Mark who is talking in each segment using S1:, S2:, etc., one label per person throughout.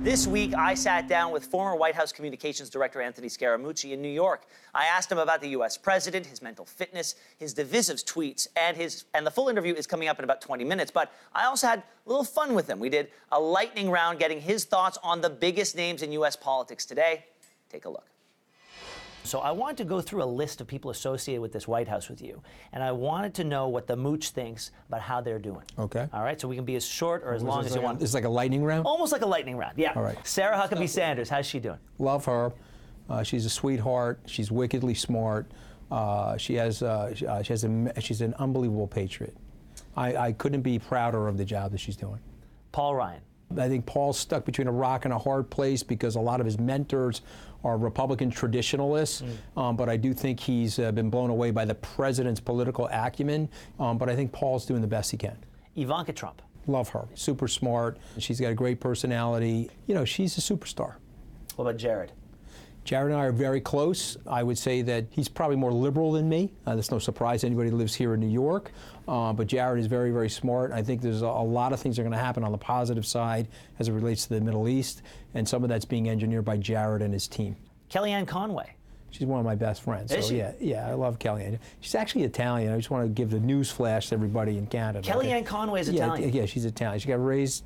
S1: This week, I sat down with former White House Communications Director Anthony Scaramucci in New York. I asked him about the U.S. president, his mental fitness, his divisive tweets, and the full interview is coming up in about 20 minutes. But I also had a little fun with him. We did a lightning round, getting his thoughts on the biggest names in U.S. politics today. Take a look. So I wanted to go through a list of people associated with this White House with you, and I wanted to know what the mooch thinks about how they're doing.
S2: Okay.
S1: All right, so we can be as short or as long as you want.
S2: It's like a lightning round?
S1: Almost like a lightning round, yeah.
S2: All right.
S1: Sarah Huckabee Sanders, how's she doing?
S2: Love her. She's a sweetheart. She's wickedly smart. She's an unbelievable patriot. I couldn't be prouder of the job that she's doing.
S1: Paul Ryan.
S2: I think Paul's stuck between a rock and a hard place because a lot of his mentors are Republican traditionalists, but I do think he's been blown away by the president's political acumen, but I think Paul's doing the best he can.
S1: Ivanka Trump.
S2: Love her. Super smart. She's got a great personality. You know, she's a superstar.
S1: What about Jared?
S2: Jared and I are very close. I would say that he's probably more liberal than me. That's no surprise to anybody who lives here in New York. But Jared is very, very smart. I think there's a lot of things that are going to happen on the positive side as it relates to the Middle East, and some of that's being engineered by Jared and his team.
S1: Kellyanne Conway.
S2: She's one of my best friends.
S1: Is
S2: so
S1: she?
S2: Yeah, I love Kellyanne. She's actually Italian. I just want to give the news flash to everybody in Canada.
S1: Kellyanne Conway is Italian?
S2: Yeah, she's Italian. She got raised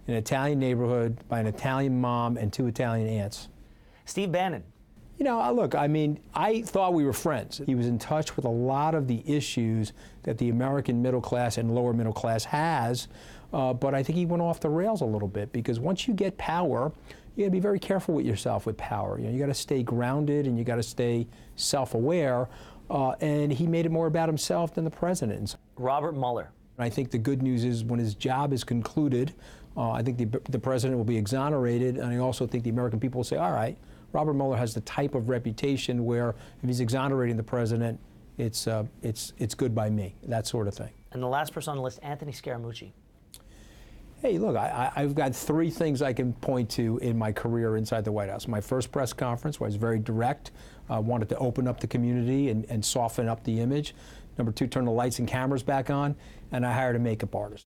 S2: in an Italian neighborhood by an Italian mom and 2 Italian aunts.
S1: Steve Bannon.
S2: You know, look, I mean, I thought we were friends. He was in touch with a lot of the issues that the American middle class and lower middle class has, but I think he went off the rails a little bit because once you get power, you got to be very careful with yourself with power. You know, you got to stay grounded and you got to stay self-aware, and he made it more about himself than the president.
S1: Robert Mueller.
S2: I think the good news is when his job is concluded, I think the president will be exonerated, and I also think the American people will say, all right, Robert Mueller has the type of reputation where if he's exonerating the president, it's good by me, that sort of thing.
S1: And the last person on the list, Anthony Scaramucci.
S2: Hey, look, I've got 3 things I can point to in my career inside the White House. My first press conference, where I was very direct, wanted to open up the community and soften up the image. Number 2, turn the lights and cameras back on, and I hired a makeup artist.